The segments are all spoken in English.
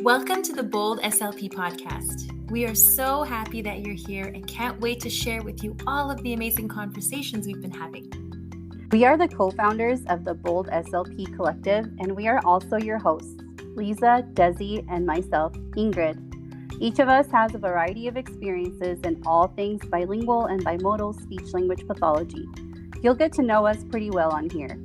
Welcome to the Bold SLP podcast. We are so happy that you're here and can't wait to share with you all of the amazing conversations we've been having. We are the co-founders of the Bold SLP Collective, and we are also your hosts, Lisa, Desi, and myself, Ingrid. Each of us has a variety of experiences in all things bilingual and bimodal speech-language pathology. You'll get to know us pretty well on here.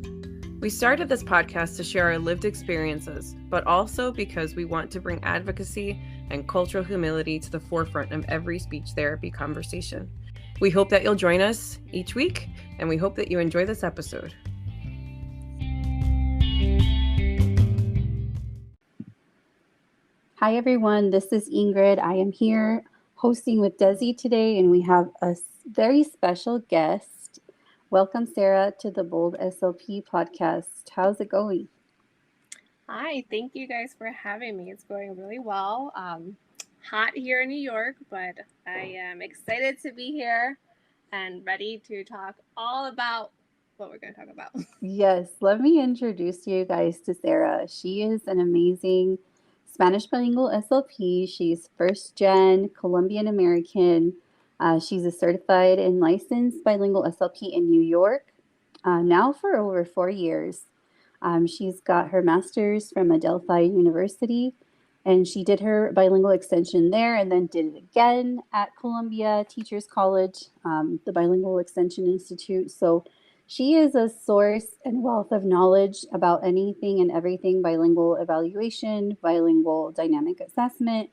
We started this podcast to share our lived experiences, but also because we want to bring advocacy and cultural humility to the forefront of every speech therapy conversation. We hope that you'll join us each week, and we hope that you enjoy this episode. Hi, everyone. This is Ingrid. I am here hosting with Desi today, and we have a very special guest. Welcome, Sarah, to the Bold SLP podcast. How's it going? Hi, thank you guys for having me. It's going really well. Hot here in New York, but I am excited to be here and ready to talk all about what we're going to talk about. Yes, let me introduce you guys to Sarah. She is an amazing Spanish bilingual SLP. She's first gen Colombian American. She's a certified and licensed bilingual SLP in New York, now for over 4 years. She's got her master's from Adelphi University, and she did her bilingual extension there and then did it again at Columbia Teachers College, the Bilingual Extension Institute. So she is a source and wealth of knowledge about anything and everything bilingual evaluation, bilingual dynamic assessment,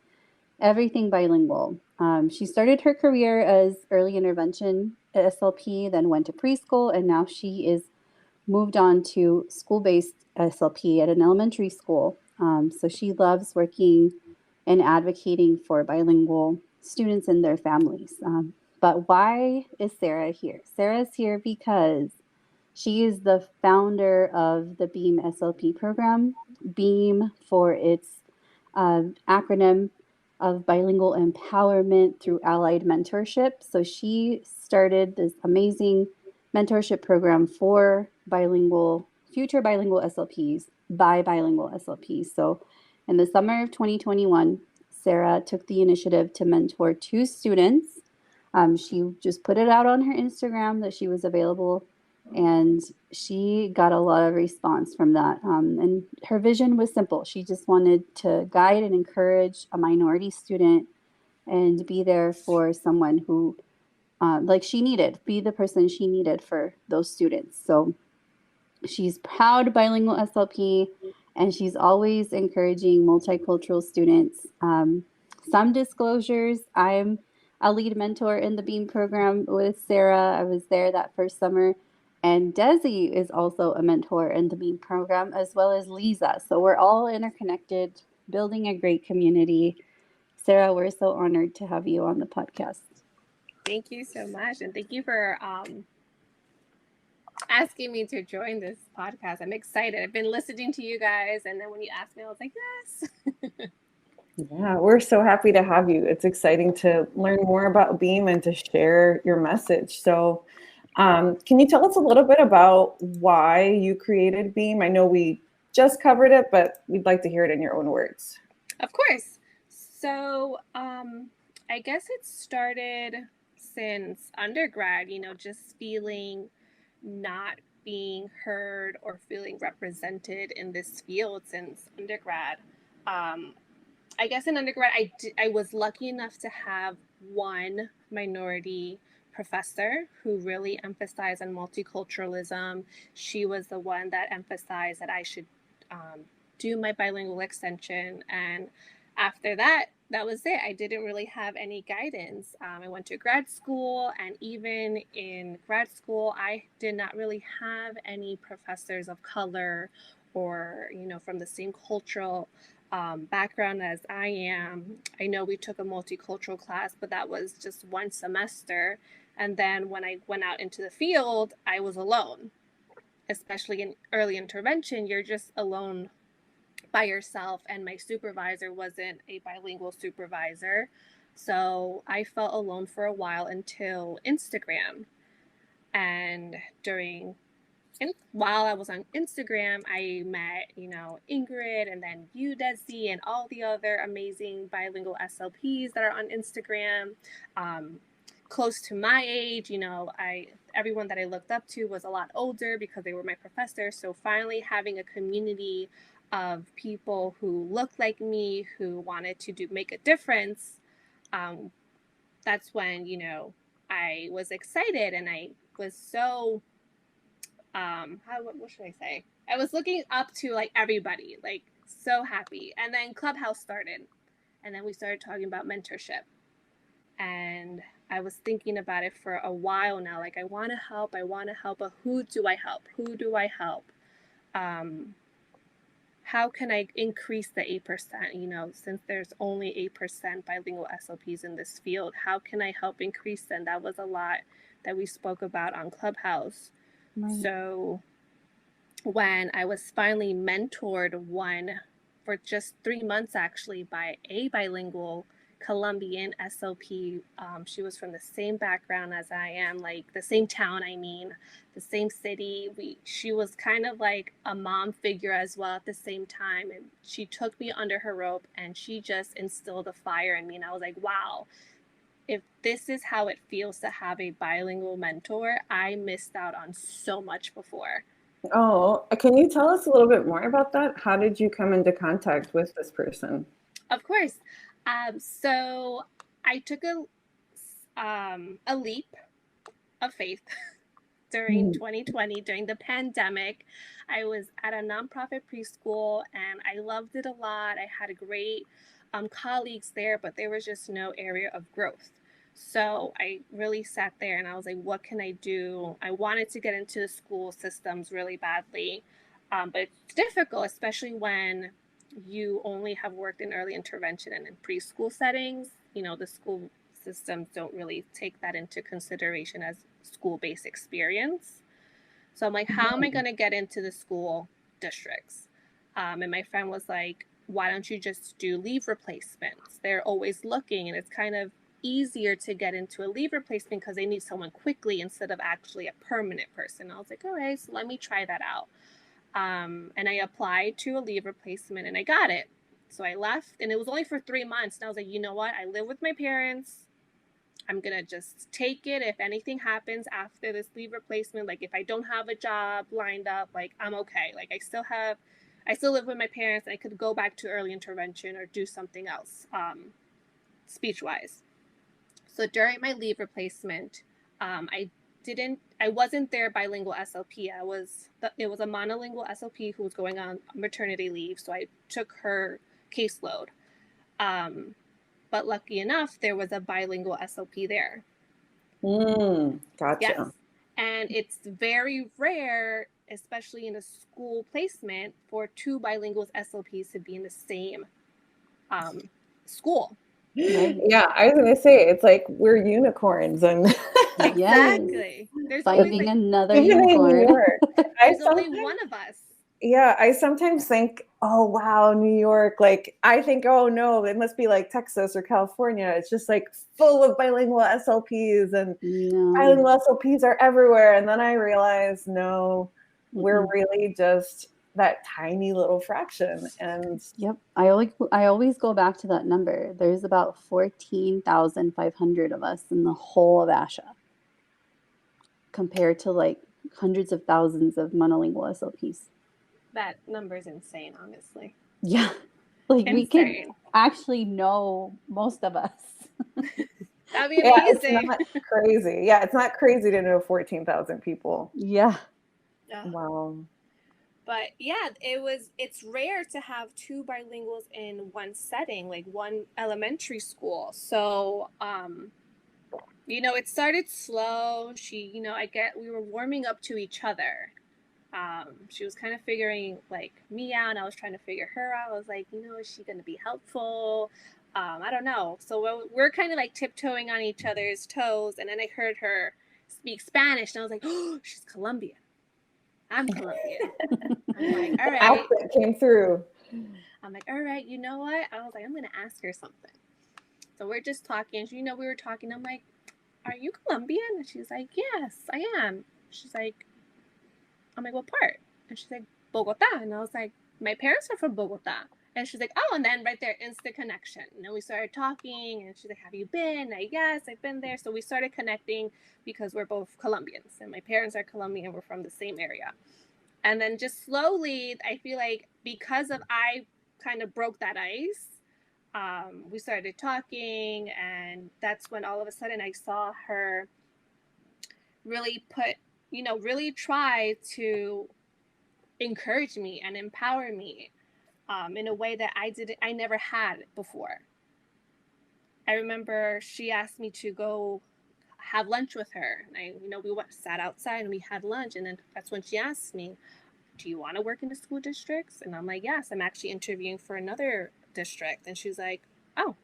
everything bilingual. She started her career as early intervention at SLP, then went to preschool, and now she is moved on to school-based SLP at an elementary school. So she loves working and advocating for bilingual students and their families. But why is Sarah here? Sarah's here because she is the founder of the BEAM SLP program. BEAM for its acronym of bilingual empowerment through allied mentorship. So she started this amazing mentorship program for future bilingual SLPs by bilingual SLPs. So in the summer of 2021, Sarah took the initiative to mentor 2 students. She just put it out on her Instagram that she was available, and she got a lot of response from that. And her vision was simple. She just wanted to guide and encourage a minority student and be there for someone who, be the person she needed for those students. So she's proud bilingual SLP, and she's always encouraging multicultural students. Some disclosures, I'm a lead mentor in the BEAM program with Sarah. I was there that first summer. And Desi is also a mentor in the BEAM program, as well as Lisa. So we're all interconnected, building a great community. Sarah, we're so honored to have you on the podcast. Thank you so much. And thank you for asking me to join this podcast. I'm excited. I've been listening to you guys. And then when you asked me, I was like, yes. Yeah, we're so happy to have you. It's exciting to learn more about BEAM and to share your message. So can you tell us a little bit about why you created BEAM? I know we just covered it, but we'd like to hear it in your own words. Of course. So I guess it started since undergrad, just feeling not being heard or feeling represented in this field since undergrad. I guess in undergrad, I was lucky enough to have one minority professor who really emphasized on multiculturalism. She was the one that emphasized that I should do my bilingual extension. And after that was it. I didn't really have any guidance. I went to grad school, and even in grad school, I did not really have any professors of color or, from the same cultural background as I am. I know we took a multicultural class, but that was just one semester. And then when I went out into the field, I was alone. Especially in early intervention, you're just alone by yourself, and my supervisor wasn't a bilingual supervisor. So I felt alone for a while until Instagram. And during and while I was on Instagram, I met, Ingrid and then you, Desi, and all the other amazing bilingual SLPs that are on Instagram. Close to my age, everyone that I looked up to was a lot older because they were my professors. So finally having a community of people who looked like me, who wanted to make a difference, that's when, I was excited and I was so what should I say? I was looking up to like everybody, like so happy. And then Clubhouse started, and then we started talking about mentorship. And I was thinking about it for a while now. Like, I want to help, but who do I help? Who do I help? How can I increase the 8%? Since there's only 8% bilingual SLPs in this field, how can I help increase them? That was a lot that we spoke about on Clubhouse. Right. So when I was finally mentored for just 3 months actually by a bilingual Colombian SLP. She was from the same background as I am, like the same town, the same city. She was kind of like a mom figure as well at the same time. And she took me under her rope and she just instilled a fire in me. And I was like, wow, if this is how it feels to have a bilingual mentor, I missed out on so much before. Oh, can you tell us a little bit more about that? How did you come into contact with this person? Of course. So I took a leap of faith during 2020, during the pandemic. I was at a nonprofit preschool and I loved it a lot. I had great colleagues there, but there was just no area of growth. So I really sat there and I was like, what can I do? I wanted to get into the school systems really badly, but it's difficult, especially when you only have worked in early intervention and in preschool settings. The school systems don't really take that into consideration as school-based experience. So I'm like, how am I going to get into the school districts? And my friend was like, why don't you just do leave replacements? They're always looking, and it's kind of easier to get into a leave replacement because they need someone quickly instead of actually a permanent person. I was like, all right, so let me try that out. And I applied to a leave replacement and I got it. So I left and it was only for 3 months. And I was like, you know what? I live with my parents. I'm going to just take it. If anything happens after this leave replacement, like if I don't have a job lined up, like I'm okay. Like I still live with my parents. I could go back to early intervention or do something else, speech wise. So during my leave replacement, I wasn't their bilingual SLP. It was a monolingual SLP who was going on maternity leave. So I took her caseload. But lucky enough, there was a bilingual SLP there. Gotcha. Yes. And it's very rare, especially in a school placement, for 2 bilingual SLPs to be in the same school. Yeah, I was going to say, it's like we're unicorns. And exactly. There's finding another unicorn. There's only one of us. Yeah, I sometimes think, oh, wow, New York. Like, I think, oh, no, it must be like Texas or California. It's just like full of bilingual SLPs and bilingual SLPs are everywhere. And then I realized, no, we're really just that tiny little fraction. And yep, I always go back to that number. There's about 14,500 of us in the whole of ASHA, compared to like hundreds of thousands of monolingual SLPs. That number is insane, honestly. Yeah, like we could actually know most of us. That'd be amazing. Yeah, it's not crazy. Yeah, it's not crazy to know 14,000 people. Yeah. Wow. But yeah, it's rare to have 2 bilinguals in one setting, like one elementary school. So, it started slow. We were warming up to each other. She was kind of figuring like me out and I was trying to figure her out. I was like, is she going to be helpful? I don't know. So we're kind of like tiptoeing on each other's toes. And then I heard her speak Spanish and I was like, oh, she's Colombian. I'm Colombian. I'm like, all right. Accent came through. I'm like, all right, you know what? I was like, I'm going to ask her something. So we're just talking. We were talking. I'm like, are you Colombian? And she's like, yes, I am. She's like, I'm like, what part? And she's like, Bogota. And I was like, my parents are from Bogota. And she's like, oh, and then right there, instant connection. And then we started talking, and she's like, have you been? I yes, I've been there. So we started connecting because we're both Colombians, and my parents are Colombian. We're from the same area. And then just slowly, I feel like because of I kind of broke that ice, we started talking, and that's when all of a sudden I saw her really really try to encourage me and empower me in a way that I never had before. I remember she asked me to go have lunch with her. And sat outside and we had lunch. And then that's when she asked me, do you want to work in the school districts? And I'm like, yes, I'm actually interviewing for another district. And she's like, oh,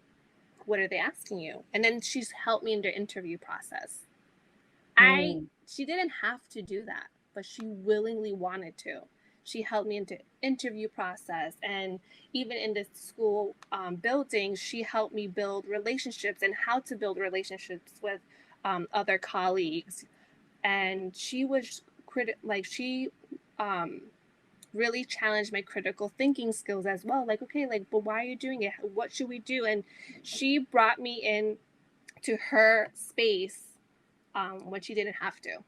what are they asking you? And then she's helped me in the interview process. She didn't have to do that, but she willingly wanted to. She helped me into interview process, and even in the school building, she helped me build relationships and how to build relationships with other colleagues. And she was really challenged my critical thinking skills as well. Like, okay, like, but why are you doing it? What should we do? And she brought me in to her space when she didn't have to.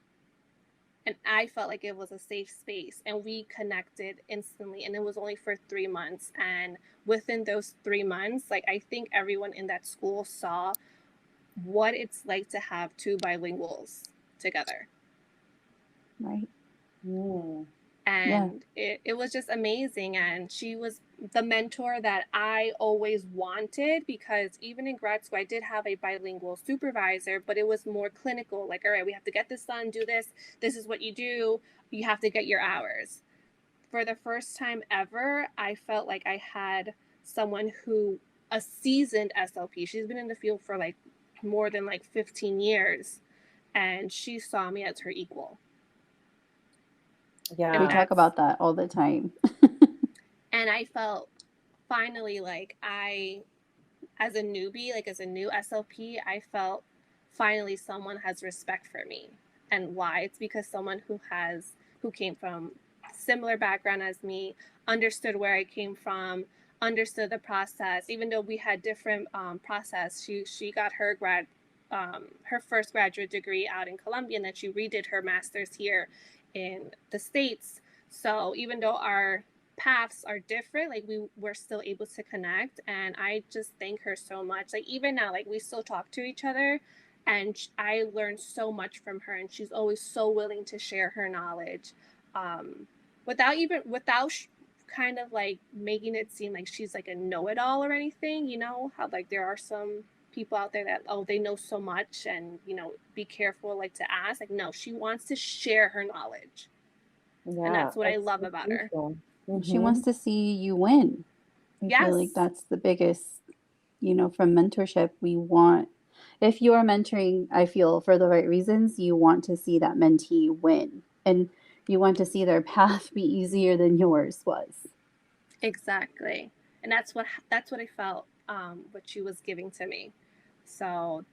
And I felt like it was a safe space, and we connected instantly. And it was only for 3 months. And within those 3 months, like, I think everyone in that school saw what it's like to have two bilinguals together. Right. And it was just amazing. And she was the mentor that I always wanted, because even in grad school, I did have a bilingual supervisor, but it was more clinical. Like, all right, we have to get this done, do this. This is what you do. You have to get your hours. For the first time ever, I felt like I had someone a seasoned SLP. She's been in the field for like more than like 15 years. And she saw me as her equal. Yeah, we talk about that all the time. And I felt finally like as a newbie, like as a new SLP, I felt finally someone has respect for me. And why? It's because someone who came from similar background as me, understood where I came from, understood the process. Even though we had different process, she got her first graduate degree out in Colombia, and then she redid her master's here in the States. So even though our paths are different, like we were still able to connect. And I just thank her so much. Like even now, like we still talk to each other, and I learned so much from her, and she's always so willing to share her knowledge without kind of like making it seem like she's like a know-it-all or anything. You know how like there are some people out there that, oh, they know so much, and be careful like to ask. Like, no, she wants to share her knowledge. Yeah, and that's what I love about her. She wants to see you win. I feel like that's the biggest, from mentorship. We want, if you are mentoring, I feel for the right reasons, you want to see that mentee win, and you want to see their path be easier than yours was. Exactly. And that's what I felt what she was giving to me. So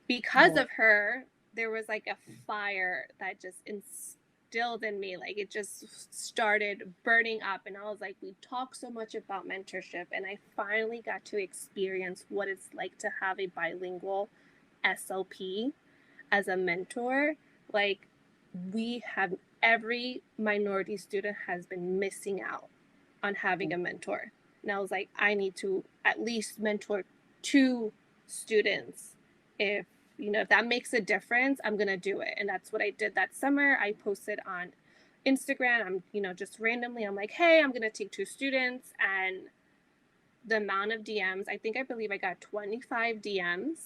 because of her, there was like a fire that just instilled in me. Like it just started burning up, and I was like, we talk so much about mentorship, and I finally got to experience what it's like to have a bilingual SLP as a mentor. Like every minority student has been missing out on having a mentor. And I was like, I need to at least mentor 2 students. If that makes a difference, I'm going to do it. And that's what I did that summer. I posted on Instagram. Just randomly, I'm like, hey, I'm going to take 2 students. And the amount of DMs, I believe I got 25 DMs.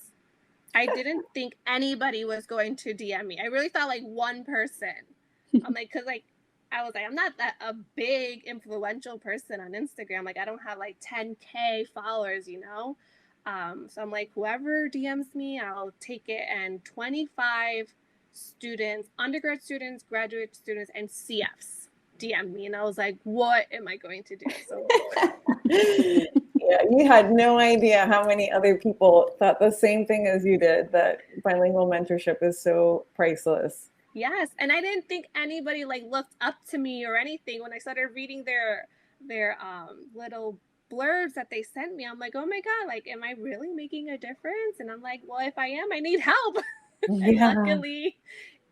I didn't think anybody was going to DM me. I really thought like one person. I'm like, cause like, I was like, I'm not that a big influential person on Instagram. Like I don't have like 10K followers, So I'm like, whoever DMs me, I'll take it. And 25 students, undergrad students, graduate students, and CFs DM'd me. And I was like, what am I going to do? So yeah, you had no idea how many other people thought the same thing as you did, that bilingual mentorship is so priceless. Yes, and I didn't think anybody like looked up to me or anything when I started reading their little blurbs that they sent me. I'm like, oh my god, like, am I really making a difference? And I'm like, well, if I am, I need help. And Yeah. luckily,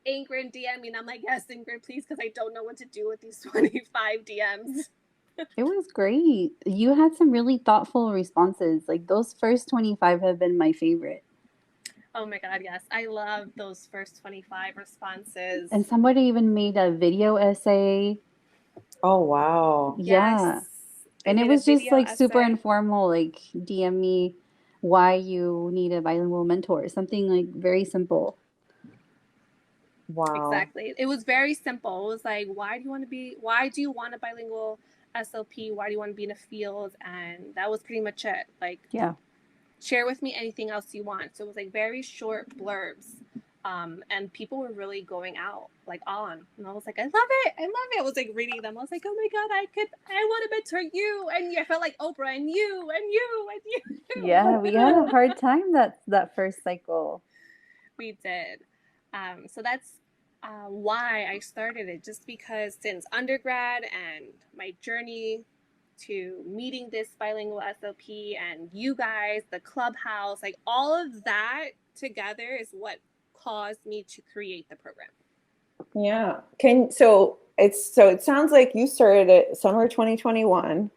Ingrid DM'd me, and I'm like, yes, Ingrid, please, because I don't know what to do with these 25 DMs. It was great. You had some really thoughtful responses. Like those first 25 have been my favorite. Oh my god, yes, I love those first 25 responses. And somebody even made a video essay. Oh, wow. Yeah. Yes, they And it made a was just video like super essay. informal, like DM me why you need a bilingual mentor, something like very simple. Wow. Exactly. It was very simple. It was like, why do you want a bilingual SLP? Why do you want to be in a field? And that was pretty much it. Like, Yeah. share with me anything else you want. So it was like very short blurbs. And people were really going out like on. And I was like, I love it. I love it. I was like reading them. I was like, oh my God, I want to mentor you. And I felt like Oprah and you and you and Yeah, we had you. a hard time that first cycle. We did. So that's why I started it, just because since undergrad and my journey to meeting this bilingual SLP and you guys, the clubhouse, like all of that together is what caused me to create the program. Yeah. So it sounds like you started it summer 2021.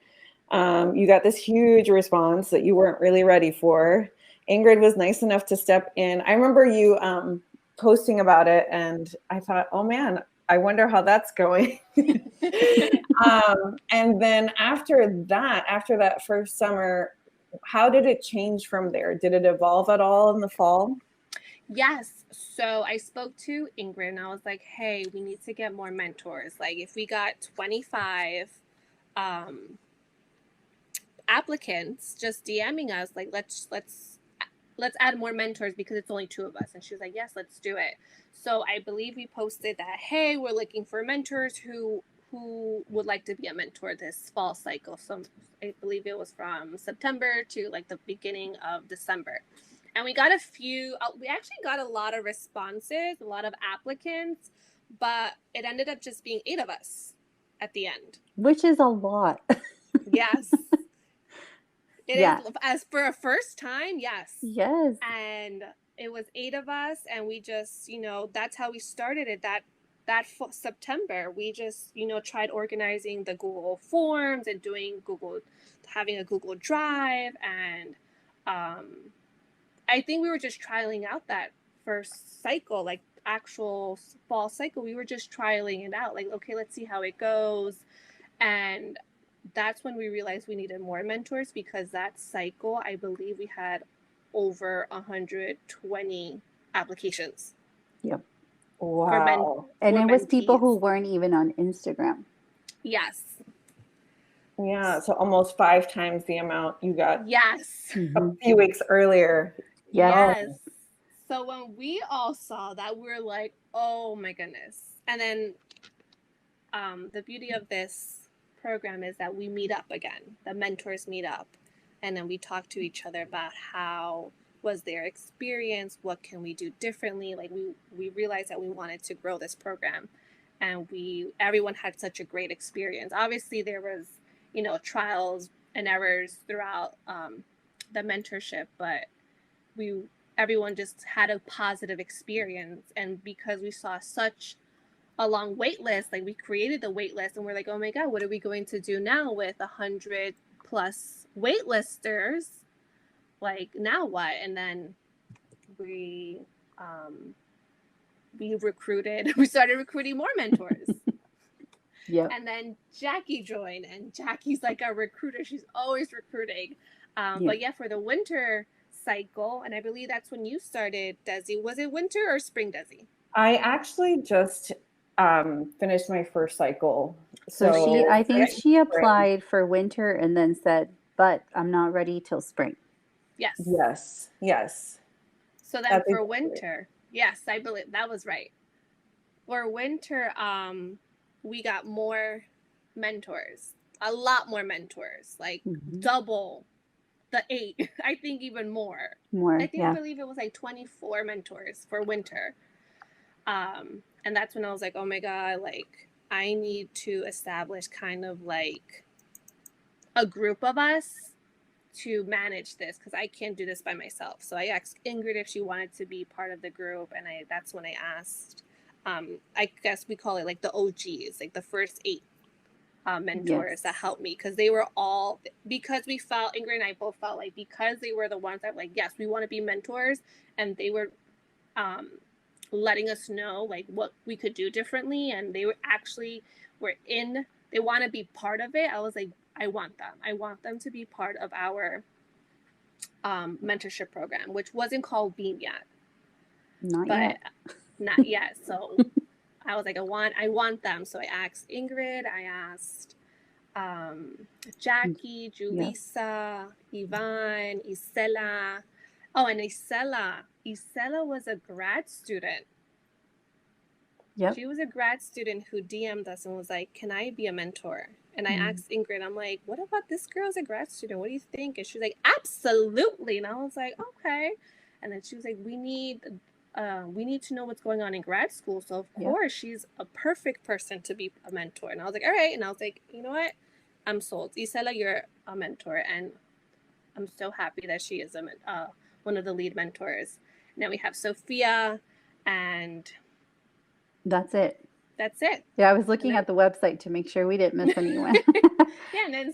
You got this huge response that you weren't really ready for. Ingrid was nice enough to step in. I remember you posting about it, and I thought, oh man, I wonder how that's going. And then after that first summer, how did it change from there? Did it evolve at all in the fall? Yes. So I spoke to Ingrid and I was like, hey, we need to get more mentors. Like if we got 25 applicants just DMing us, like let's add more mentors because it's only 2 of us. And she was like, yes, let's do it. So I believe we posted that, hey, we're looking for mentors who would like to be a mentor this fall cycle. So I believe it was from September to like the beginning of December. And we got we actually got a lot of responses, a lot of applicants, but it ended up just being 8 of us at the end. Which is a lot. Yes. It Yeah. is, as for a first time, yes. Yes. And it was 8 of us, and we just, that's how we started it. That September, we just, tried organizing the Google Forms and having a Google Drive, and I think we were just trialing out that first cycle, like actual fall cycle. We were just trialing it out, like, okay, let's see how it goes. And that's when we realized we needed more mentors, because that cycle, I believe we had over 120 applications. Yep. Wow. And for it was people mentees. who weren't even on Instagram. Yes. Yeah, so almost 5 times the amount you got Yes. a few weeks earlier. Yeah. Yes. So when we all saw that, we were like, oh my goodness. And then the beauty of this program is that we meet up again. The mentors meet up, and then we talk to each other about how was their experience, what can we do differently. Like we realized that we wanted to grow this program, and everyone had such a great experience. Obviously there was trials and errors throughout the mentorship, but everyone just had a positive experience. And because we saw such a long wait list, like we created the wait list, and we're like, oh my God, what are we going to do now with 100 plus waitlisters? Like, now what? And then we started recruiting more mentors. Yep. And then Jackie joined, and Jackie's like a recruiter. She's always recruiting. But yeah, for the winter cycle, and I believe that's when you started, Desi. Was it winter or spring, Desi? I actually just finished my first cycle. So I think spring. she applied for winter and then said, but I'm not ready till spring. Yes. Yes. So then That's for exactly winter, yes, I believe that was right. For winter, we got more mentors, a lot more mentors, like double the 8. I think even more. I believe it was like 24 mentors for winter, And that's when I was like, oh my God, like I need to establish kind of like a group of us to manage this because I can't do this by myself. So I asked Ingrid if she wanted to be part of the group, and that's when I asked. I guess we call it like the OGs, like the first 8 mentors that helped me, because they were all, because we felt, Ingrid and I both felt like, because they were the ones that like, yes, we want to be mentors, and they were letting us know like what we could do differently, and they were actually they want to be part of it. I was like, I want them to be part of our mentorship program, which wasn't called Beam yet. Not yet. So I was like, I want them. So I asked Ingrid, I asked Jackie, Julissa, Yvonne, Isela. Oh, and Isela was a grad student. Yep. She was a grad student who DM'd us and was like, can I be a mentor? And I asked Ingrid, I'm like, what about this girl's a grad student? What do you think? And she was like, absolutely. And I was like, okay. And then she was like, we need to know what's going on in grad school. So of course she's a perfect person to be a mentor. And I was like, all right. And I was like, you know what? I'm sold. Isela, you're a mentor. And I'm so happy that she is one of the lead mentors. Now we have Sophia, and that's it. Yeah, I was looking at the website to make sure we didn't miss anyone. Yeah, and then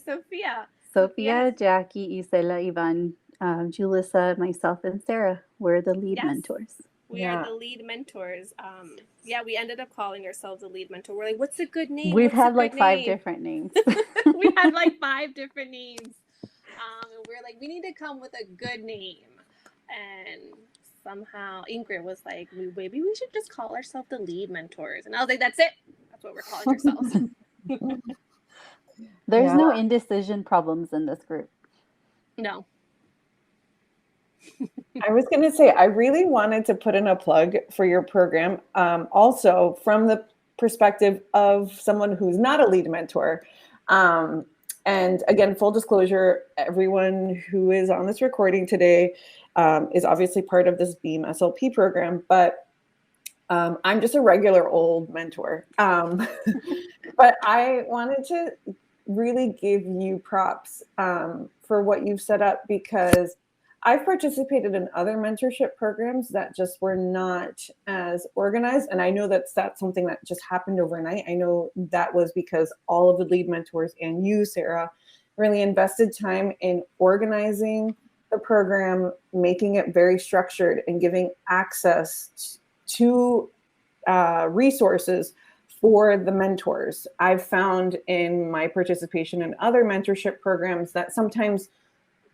Sophia, Jackie, Isela, Ivan, Julissa, myself, and Sarah were the lead mentors. We are the lead mentors. We ended up calling ourselves a lead mentor. We're like, what's a good name? We've had like 5 different names. We had like 5 different names. And we're like, we need to come with a good name. And somehow Ingrid was like, maybe we should just call ourselves the lead mentors. And I was like, that's it. That's what we're calling ourselves. There's no indecision problems in this group. No. I was going to say, I really wanted to put in a plug for your program. Also from the perspective of someone who's not a lead mentor. And again, full disclosure, everyone who is on this recording today is obviously part of this Beam SLP program, but I'm just a regular old mentor. But I wanted to really give you props for what you've set up, because I've participated in other mentorship programs that just were not as organized. And I know that's something that just happened overnight. I know that was because all of the lead mentors and you, Sarah, really invested time in organizing the program, making it very structured, and giving access to resources for the mentors. I've found in my participation in other mentorship programs that sometimes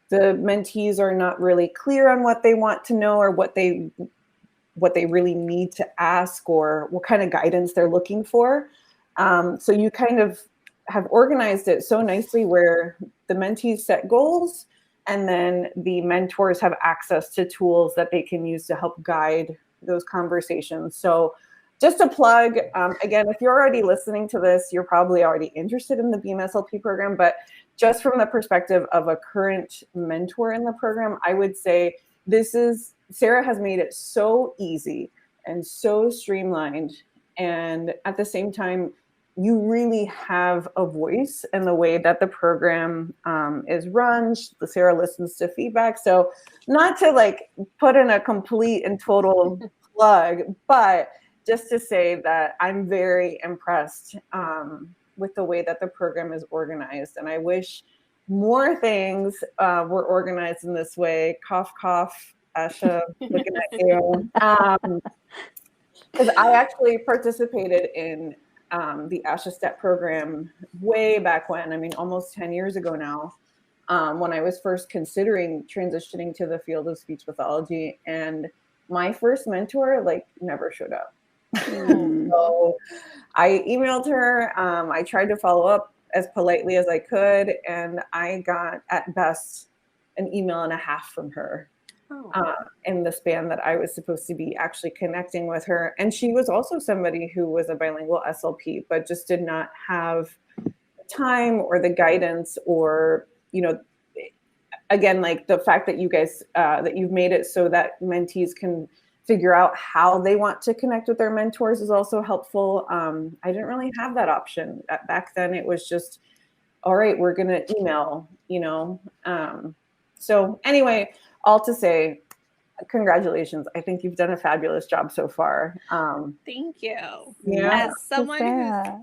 the mentees are not really clear on what they want to know, or what they really need to ask, or what kind of guidance they're looking for. So you kind of have organized it so nicely where the mentees set goals, and then the mentors have access to tools that they can use to help guide those conversations. So just a plug, again, if you're already listening to this, you're probably already interested in the Beam SLP program, but just from the perspective of a current mentor in the program, I would say Sarah has made it so easy and so streamlined. And at the same time, you really have a voice in the way that the program is run. Sarah listens to feedback. So not to like put in a complete and total plug, but just to say that I'm very impressed with the way that the program is organized. And I wish more things were organized in this way. Cough, cough, Asha, looking at you. Because I actually participated in the Asha Step program way back when, I mean, almost 10 years ago now, when I was first considering transitioning to the field of speech pathology. And my first mentor like never showed up. So I emailed her. I tried to follow up as politely as I could, and I got at best an email and a half from her in the span that I was supposed to be actually connecting with her. And she was also somebody who was a bilingual SLP, but just did not have the time or the guidance, or, you know, again, like the fact that you guys, that you've made it so that mentees can figure out how they want to connect with their mentors is also helpful. I didn't really have that option. Back then it was just, all right, we're going to email, so anyway, all to say, congratulations. I think you've done a fabulous job so far. Thank you. Yeah. As someone who's Sarah.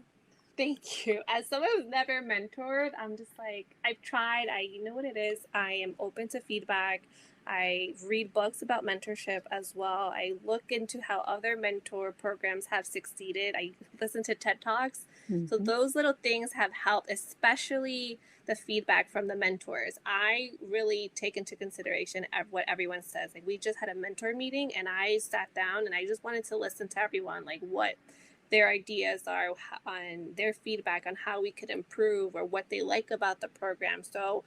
Thank you. As someone who's never mentored, I'm just like, I've tried. You know what it is? I am open to feedback. I read books about mentorship as well. I look into how other mentor programs have succeeded. I listen to TED Talks. So those little things have helped, especially the feedback from the mentors. I really take into consideration what everyone says. Like, we just had a mentor meeting and I sat down and I just wanted to listen to everyone, like what their ideas are on their feedback on how we could improve or what they like about the program. So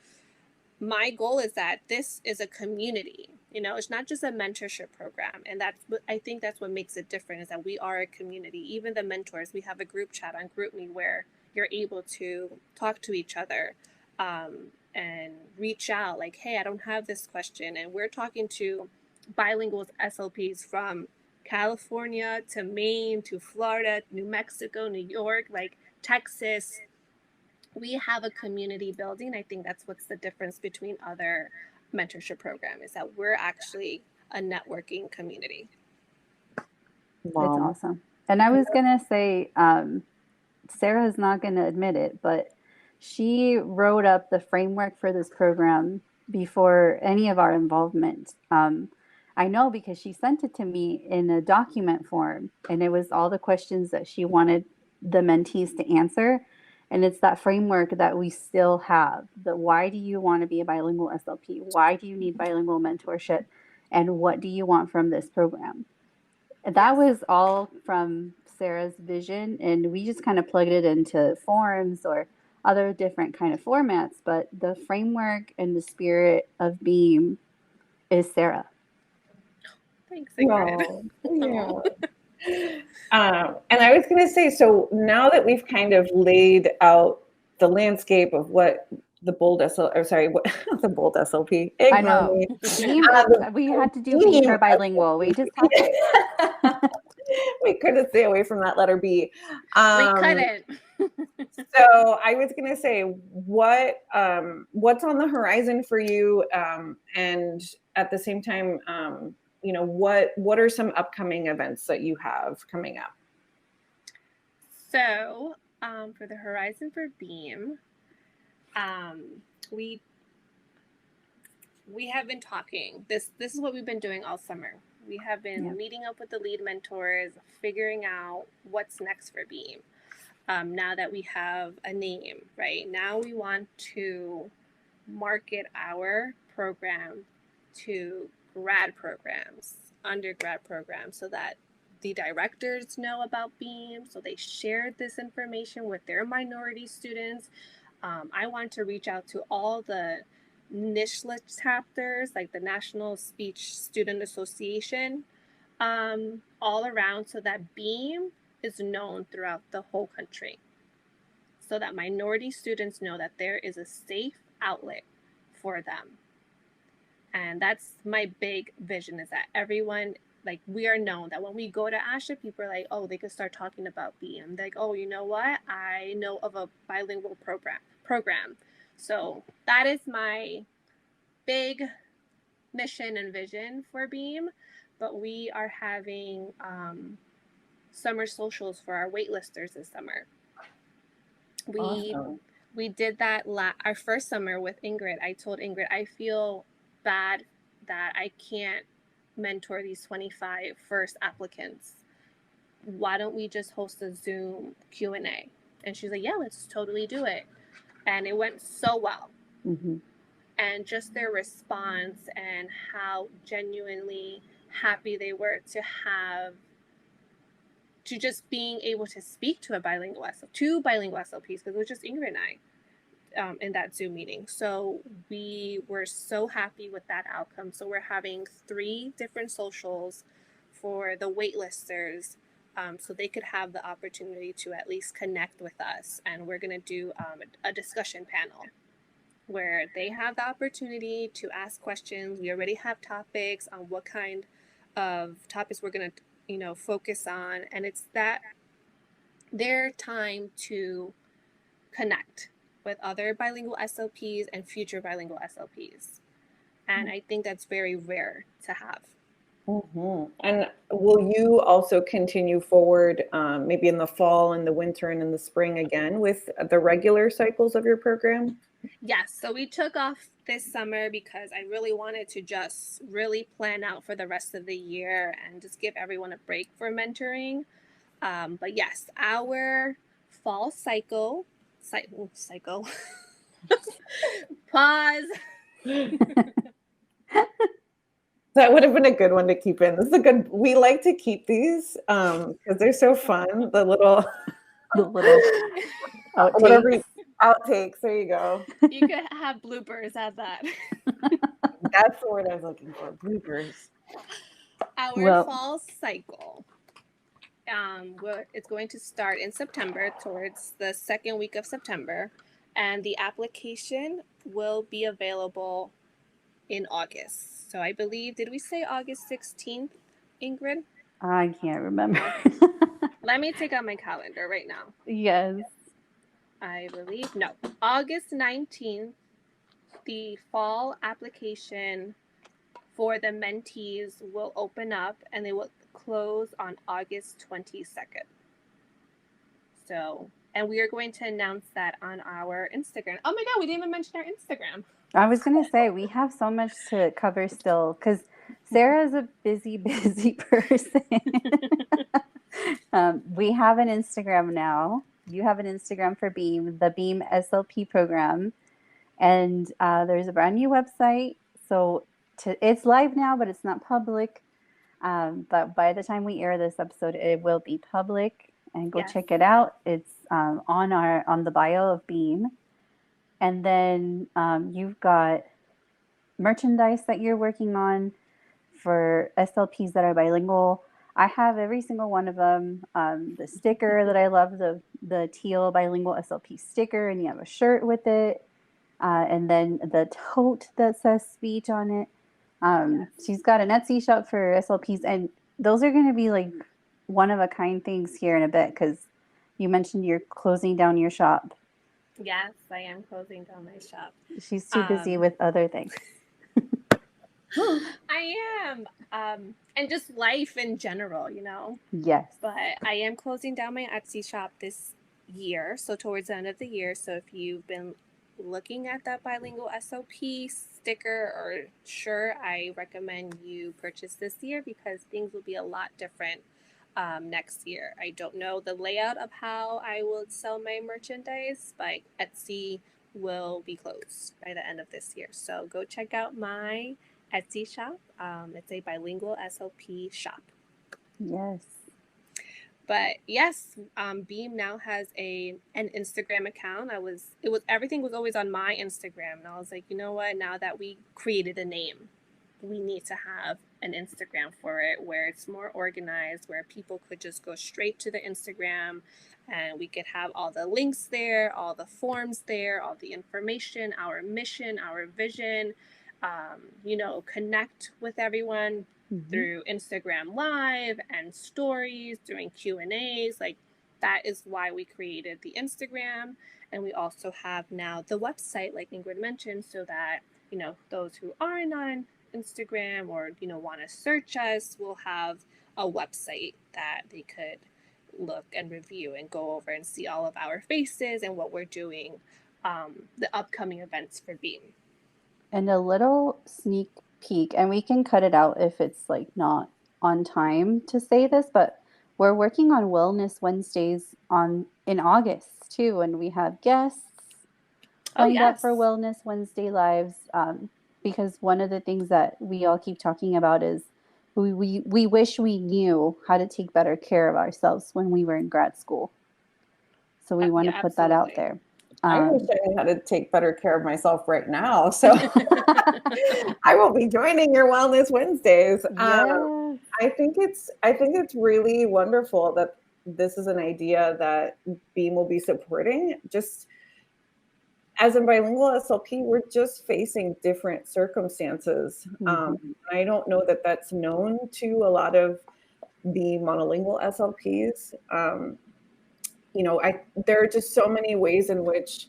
my goal is that this is a community. It's not just a mentorship program. And I think that's what makes it different, is that we are a community. Even the mentors, we have a group chat on GroupMe where you're able to talk to each other and reach out like, hey, I don't have this question. And we're talking to bilingual SLPs from California to Maine to Florida, New Mexico, New York, like Texas. We have a community building. I think that's what's the difference between other mentorship programs, is that we're actually a networking community. It's awesome. And I was going to say, Sarah's not going to admit it, but she wrote up the framework for this program before any of our involvement. I know because she sent it to me in a document form, and it was all the questions that she wanted the mentees to answer. And it's that framework that we still have. Why do you want to be a bilingual SLP? Why do you need bilingual mentorship? And what do you want from this program? That was all from Sarah's vision, and we just kind of plugged it into forums or other different kind of formats. But the framework and the spirit of Beam is Sarah. Thanks, Ingrid. Well, yeah. And I was going to say, so now that we've kind of laid out the landscape of what the bold the bold SLP. I know. We had to do B for bilingual. We just had to. We couldn't stay away from that letter B. We couldn't. So I was going to say, what's on the horizon for you? And at the same time, what are some upcoming events that you have coming up? So for the horizon for Beam, we have been talking. This is what we've been doing all summer. We have been meeting up with the lead mentors, figuring out what's next for Beam. Now that we have a name, right? Now we want to market our program to grad programs, undergrad programs, so that the directors know about Beam, so they shared this information with their minority students. I want to reach out to all the niche chapters, like the National Speech Student Association, all around, so that Beam is known throughout the whole country, so that minority students know that there is a safe outlet for them. And that's my big vision, is that everyone, like, we are known, that when we go to ASHA, people are like, oh, they could start talking about Beam. They're like, oh, you know what? I know of a bilingual program. So that is my big mission and vision for Beam. But we are having summer socials for our waitlisters this summer. Awesome. We did that our first summer with Ingrid. I told Ingrid, I feel bad that I can't mentor these 25 first applicants. Why don't we just host a Zoom Q&A? And she's like, yeah, let's totally do it. And it went so well. Mm-hmm. And just their response and how genuinely happy they were to just being able to speak to bilingual SLPs, because it was just Ingrid and I in that Zoom meeting. So we were so happy with that outcome. So we're having 3 different socials for the waitlisters, so they could have the opportunity to at least connect with us. And we're going to do a discussion panel where they have the opportunity to ask questions. We already have topics on what kind of topics we're going to, focus on. And it's that their time to connect with other bilingual SLPs and future bilingual SLPs. And I think that's very rare to have. Mm-hmm. And will you also continue forward, maybe in the fall and the winter and in the spring again with the regular cycles of your program? Yes. So we took off this summer because I really wanted to just really plan out for the rest of the year and just give everyone a break for mentoring. But yes, our fall cycle, pause. That would have been a good one to keep in. This is a good, we like to keep these because they're so fun. The little outtakes. whatever outtakes. There you go. You could have bloopers at that. That's the word I was looking for. Bloopers. Our fall cycle. It's going to start in September, towards the second week of September, and the application will be available in August. So I believe, did we say August 16th, Ingrid? I can't remember. Let me take out my calendar right now. Yes. I believe, no, August 19th, the fall application for the mentees will open up and they will close on August 22nd. So, and we are going to announce that on our Instagram. Oh my God, we didn't even mention our Instagram. I was going to say, we have so much to cover still because Sarah is a busy person. We have an Instagram now. You have an Instagram for Beam, the Beam SLP program. And there's a brand new website. So it's live now, but it's not public. But by the time we air this episode, it will be public. And go check it out. It's on the bio of Beam. And then you've got merchandise that you're working on for SLPs that are bilingual. I have every single one of them. The sticker that I love, the teal bilingual SLP sticker, and you have a shirt with it. And then the tote that says speech on it. She's got an Etsy shop for SLPs, and those are going to be like one of a kind things here in a bit because you mentioned you're closing down your shop. Yes, I am closing down my shop. She's too busy with other things. I am. And just life in general, Yes. But I am closing down my Etsy shop this year, so towards the end of the year. So if you've been looking at that bilingual SLP sticker or shirt, I recommend you purchase this year because things will be a lot different next year. I don't know the layout of how I will sell my merchandise, but Etsy will be closed by the end of this year. So go check out my Etsy shop. It's a bilingual SLP shop. Yes. But yes, Beam now has an Instagram account. Everything was always on my Instagram, and I was like, you know what? Now that we created a name, we need to have an Instagram for it where it's more organized, where people could just go straight to the Instagram, and we could have all the links there, all the forms there, all the information, our mission, our vision. Connect with everyone through Instagram Live and stories, doing Q&As. Like, that is why we created the Instagram. And we also have now the website, like Ingrid mentioned, so that, those who aren't on Instagram or, want to search us will have a website that they could look and review and go over and see all of our faces and what we're doing, the upcoming events for Beam. And a little sneak peek, and we can cut it out if it's like not on time to say this, but we're working on Wellness Wednesdays in August too, and we have guests lined up for Wellness Wednesday lives, because one of the things that we all keep talking about is we wish we knew how to take better care of ourselves when we were in grad school. So we want to put that out there. I wish I knew how to take better care of myself right now. So I will be joining your Wellness Wednesdays. Yes. I think it's really wonderful that this is an idea that Beam will be supporting. Just as a bilingual SLP, we're just facing different circumstances. I don't know that that's known to a lot of the monolingual SLPs. There are just so many ways in which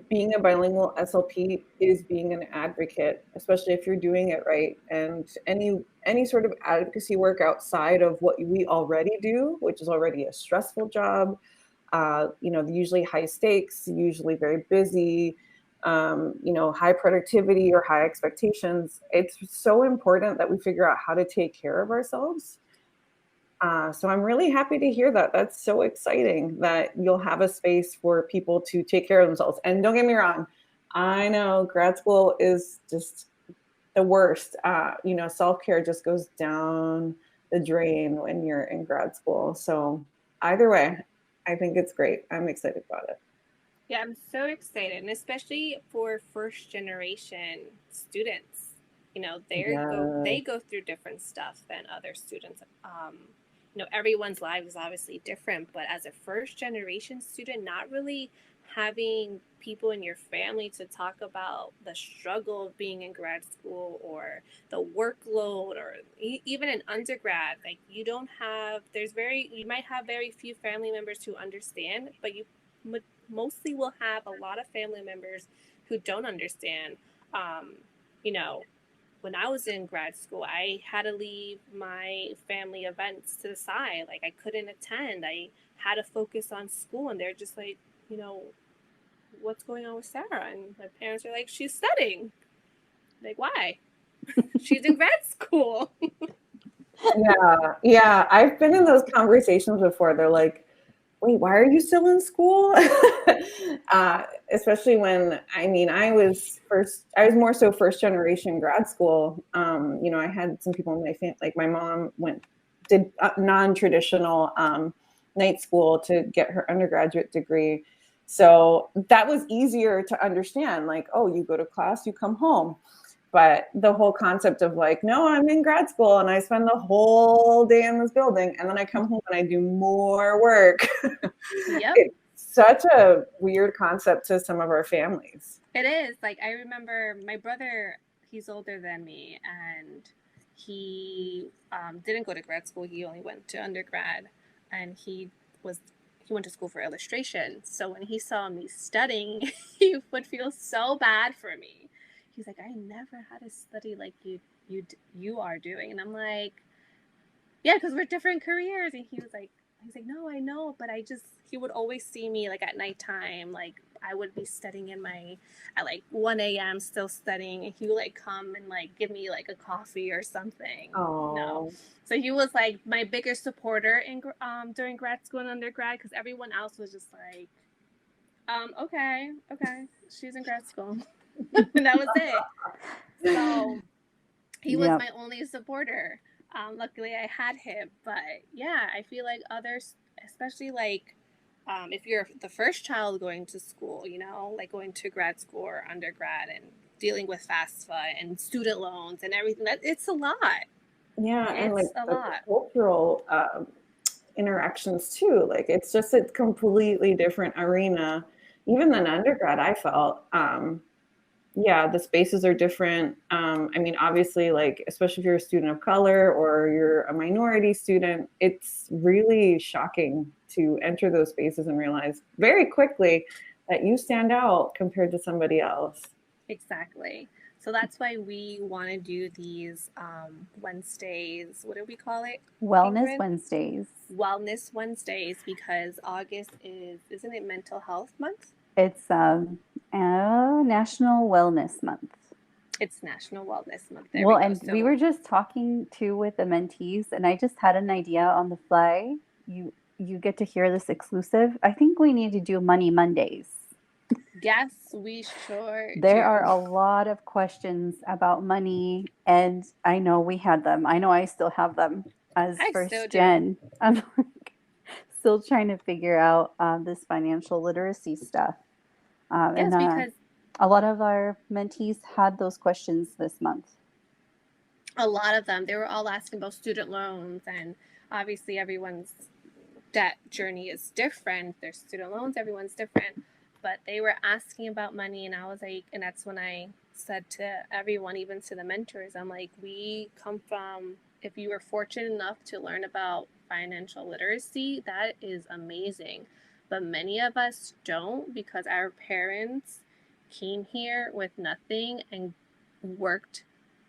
being a bilingual SLP is being an advocate, especially if you're doing it right. And any sort of advocacy work outside of what we already do, which is already a stressful job, usually high stakes, usually very busy, high productivity or high expectations. It's so important that we figure out how to take care of ourselves. So I'm really happy to hear that. That's so exciting that you'll have a space for people to take care of themselves. And don't get me wrong, I know grad school is just the worst. Self-care just goes down the drain when you're in grad school. So either way, I think it's great. I'm excited about it. Yeah, I'm so excited, and especially for first generation students. They go through different stuff than other students. Everyone's life is obviously different, but as a first generation student, not really having people in your family to talk about the struggle of being in grad school or the workload, or even in undergrad, like you might have very few family members who understand, but you mostly will have a lot of family members who don't understand. When I was in grad school, I had to leave my family events to the side. Like I couldn't attend. I had to focus on school, and they're just like, what's going on with Sarah? And my parents are like, she's studying. Like, why? She's in grad school. Yeah. I've been in those conversations before. They're like, wait, why are you still in school? Especially when, I was more so first generation grad school. I had some people in my family, like my mom did non-traditional night school to get her undergraduate degree. So that was easier to understand. Like, oh, you go to class, you come home. But the whole concept of like, no, I'm in grad school and I spend the whole day in this building and then I come home and I do more work. Yep. It's such a weird concept to some of our families. It is. Like, I remember my brother, he's older than me, and he didn't go to grad school. He only went to undergrad, and he went to school for illustration. So when he saw me studying, he would feel so bad for me. He's like, I never had to study like you are doing. And I'm like, yeah, because we're different careers. And he's like, no, I know, but he would always see me like at nighttime, like I would be studying at like 1 a.m. still studying, and he would like come and like give me like a coffee or something. Oh. No. So he was like my biggest supporter during grad school and undergrad, because everyone else was just like, okay, she's in grad school. And that was it. So he was my only supporter. Luckily I had him, but yeah, I feel like others, especially like if you're the first child going to school, like going to grad school or undergrad and dealing with FAFSA and student loans and everything, it's a lot. Yeah, and it's like a lot. Cultural interactions too. Like it's just a completely different arena, even than undergrad. I felt. The spaces are different. Obviously, like, especially if you're a student of color or you're a minority student, it's really shocking to enter those spaces and realize very quickly that you stand out compared to somebody else. Exactly. So that's why we want to do these Wednesdays. What do we call it? Wellness Wednesdays. Wellness Wednesdays, because August isn't it Mental Health Month? It's National Wellness Month. It's National Wellness Month. We were just talking too with the mentees, and I just had an idea on the fly. You get to hear this exclusive. I think we need to do Money Mondays. Yes, we sure There are a lot of questions about money, and I know we had them. I know I still have them as first gen. I'm like, still trying to figure out this financial literacy stuff. Because a lot of our mentees had those questions this month. A lot of them. They were all asking about student loans, and obviously everyone's debt journey is different. There's student loans, everyone's different. but they were asking about money, and I was like, and that's when I said to everyone, even to the mentors, I'm like, we come from, if you were fortunate enough to learn about financial literacy, that is amazing. But many of us don't, because our parents came here with nothing and worked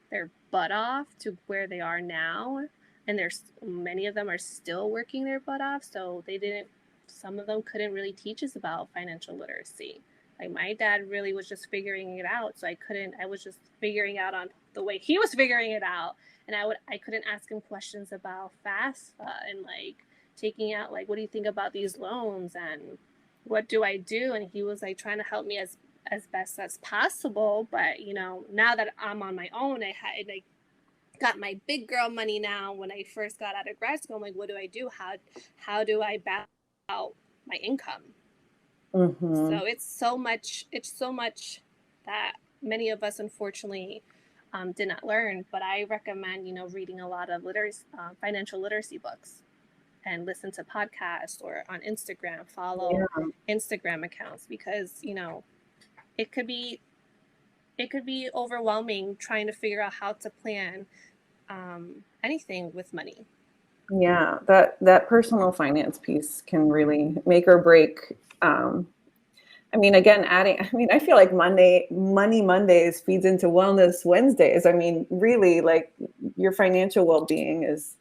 their butt off to where they are now. And there's many of them are still working their butt off. So some of them couldn't really teach us about financial literacy. Like my dad really was just figuring it out. So I was just figuring out on the way he was figuring it out. And I couldn't ask him questions about FAFSA and like taking out, like, what do you think about these loans and what do I do? And he was like trying to help me as best as possible. But, now that I'm on my own, I got my big girl money now. When I first got out of grad school, I'm like, what do I do? How do I balance out my income? Mm-hmm. So it's so much that many of us, unfortunately, did not learn. But I recommend, reading a lot of financial literacy books and listen to podcasts, or on Instagram, follow Instagram accounts, because, it could be overwhelming trying to figure out how to plan anything with money. Yeah, that personal finance piece can really make or break. Again, I feel like Money Mondays feeds into Wellness Wednesdays. Really, like, your financial well-being is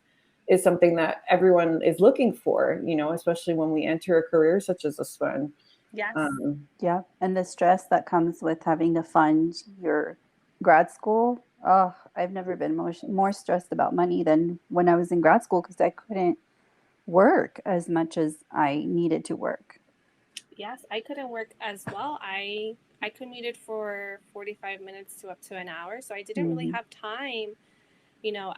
something that everyone is looking for, especially when we enter a career such as this one. Yes. Yeah. And the stress that comes with having to fund your grad school. Oh, I've never been more stressed about money than when I was in grad school, because I couldn't work as much as I needed to work. Yes, I couldn't work as well. I commuted for 45 minutes to up to an hour. So I didn't really have time,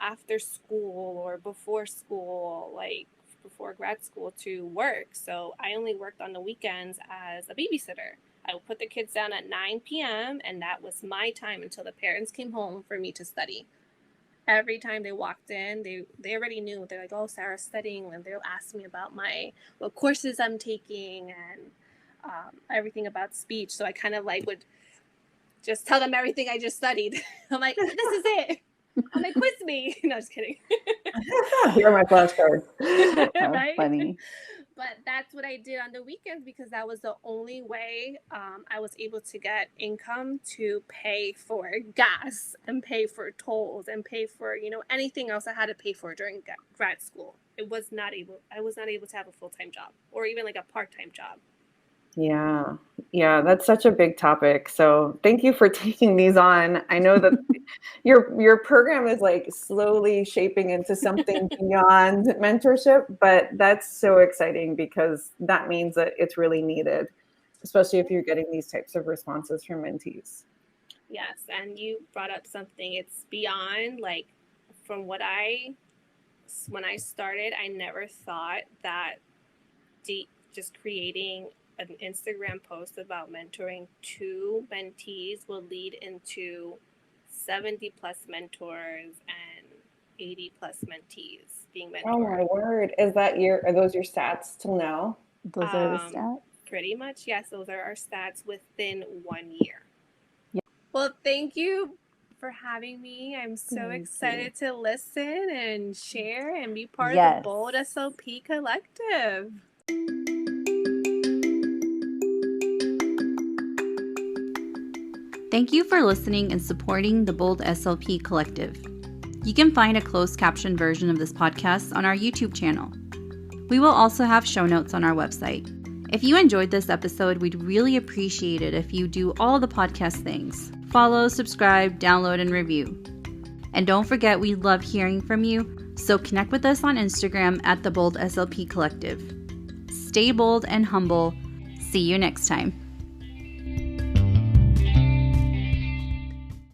after school or before school, like before grad school, to work. So I only worked on the weekends as a babysitter. I would put the kids down at 9 p.m. and that was my time until the parents came home for me to study. Every time they walked in, they already knew. They're like, oh, Sarah's studying, and they'll ask me about what courses I'm taking and everything about speech. So I kind of would just tell them everything I just studied. I'm like, this is it. I'm like, quiz me. No, just kidding. Here are my flashcards. Right? Funny. But that's what I did on the weekends, because that was the only way I was able to get income to pay for gas and pay for tolls and pay for, anything else I had to pay for during grad school. I was not able to have a full-time job or even like a part-time job. Yeah, that's such a big topic. So thank you for taking these on. I know that your program is like slowly shaping into something beyond mentorship, but that's so exciting, because that means that it's really needed, especially if you're getting these types of responses from mentees. Yes, and you brought up something. It's beyond, like, from when I started, I never thought that just creating an Instagram post about mentoring 2 mentees will lead into 70 plus mentors and 80 plus mentees being mentored. Oh my word. Are those your stats till now? Those are the stats? Pretty much, yes. Those are our stats within 1 year. Yeah. Well, thank you for having me. I'm so excited to listen and share and be part of the Bold SLP Collective. Thank you for listening and supporting the Bold SLP Collective. You can find a closed caption version of this podcast on our YouTube channel. We will also have show notes on our website. If you enjoyed this episode, we'd really appreciate it if you do all the podcast things. Follow, subscribe, download, and review. And don't forget, we love hearing from you, so connect with us on Instagram at the Bold SLP Collective. Stay bold and humble. See you next time.